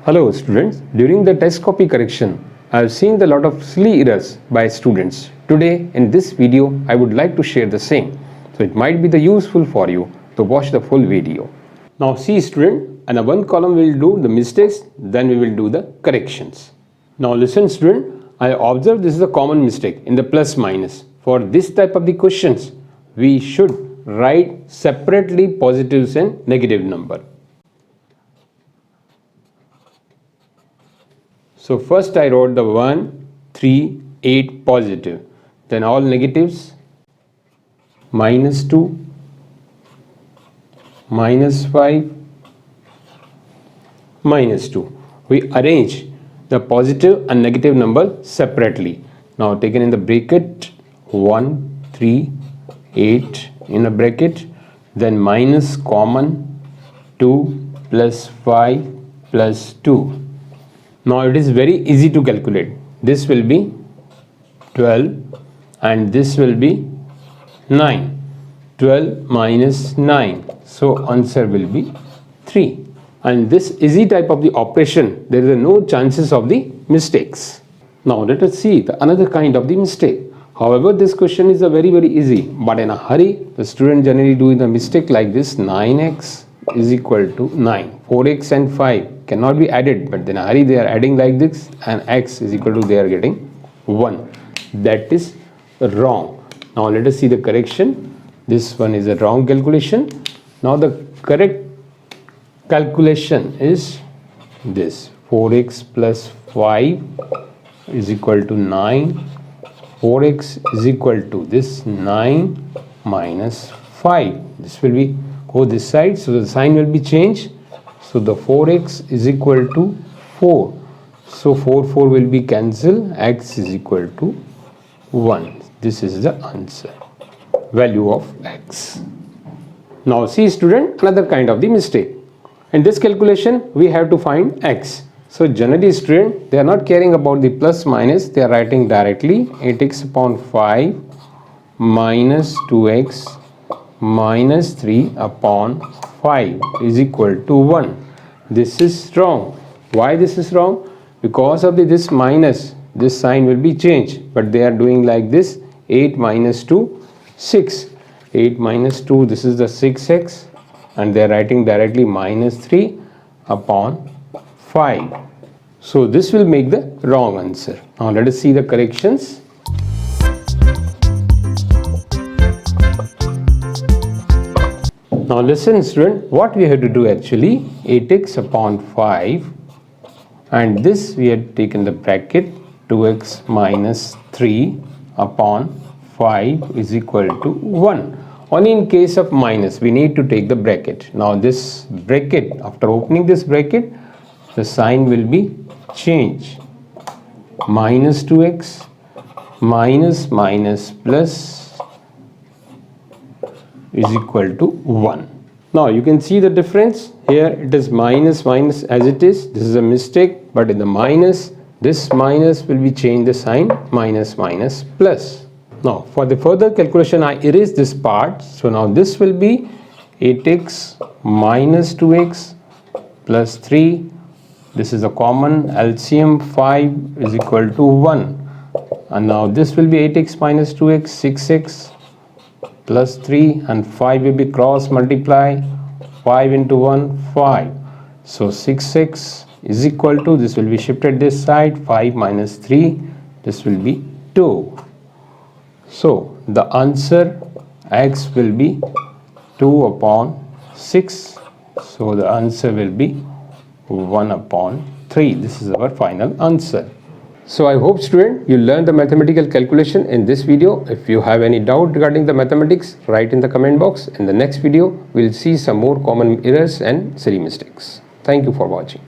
Hello students, during the test copy correction, I have seen a lot of silly errors by students. Today in this video, I would like to share the same. So it might be the useful for you to watch the full video. Now see student, in one column we will do the mistakes, then we will do the corrections. Now listen student, I observe this is a common mistake in the plus minus. For this type of the questions, we should write separately positives and negative number. So first I wrote the 1, 3, 8 positive, then all negatives, minus 2, minus 5, minus 2. We arrange the positive and negative number separately. Now taken in the bracket, 1, 3, 8 in a bracket, then minus common, 2 plus 5 plus 2. Now it is very easy to calculate. This will be 12 and this will be 9. 12 minus 9. So answer will be 3. And this easy type of the operation, there is no chances of the mistakes. Now let us see the another kind of the mistake. However, this question is a very easy, but in a hurry, the student generally doing the mistake like this. 9x is equal to 9. 4x and 5 cannot be added, but in a hurry they are adding like this, and x is equal to they are getting 1. That is wrong. Now let us see the correction. This one is a wrong calculation. Now the correct calculation is this: 4x plus 5 is equal to 9. 4x is equal to this 9 minus 5. This will be go this side, so the sign will be changed. So the 4x is equal to 4. So 4 will be cancelled. X is equal to 1. This is the answer. Value of x. Now see student, another kind of the mistake. In this calculation, we have to find x. So generally student, they are not caring about the plus minus. They are writing directly 8x upon 5 minus 2x minus 3 upon 5 is equal to 1. This is wrong. Why this is wrong? Because of this minus, this sign will be changed, but they are doing like this: 8 minus 2, 6. 8 minus 2, this is the 6x, and they are writing directly minus 3 upon 5. So this will make the wrong answer. Now let us see the corrections. Now listen student, what we have to do actually, 8x upon 5, and this we have taken the bracket, 2x minus 3 upon 5 is equal to 1. Only in case of minus we need to take the bracket. Now this bracket, after opening this bracket, the sign will be changed. Minus 2x minus plus is equal to 1. Now you can see the difference. Here it is minus as it is. This is a mistake, but in the minus, this minus will be changed the sign, minus plus. Now for the further calculation, I erase this part. So now this will be 8x minus 2x plus 3. This is a common LCM, 5 is equal to 1. And now this will be 8x minus 2x, 6x plus 3, and 5 will be cross multiply. 5 into 1, 5. So 6x is equal to, this will be shifted this side, 5 minus 3, this will be 2. So the answer x will be 2 upon 6. So the answer will be 1 upon 3. This is our final answer. So I hope student you learned the mathematical calculation in this video. If you have any doubt regarding the mathematics, write in the comment box. In the next video, we'll see some more common errors and silly mistakes. Thank you for watching.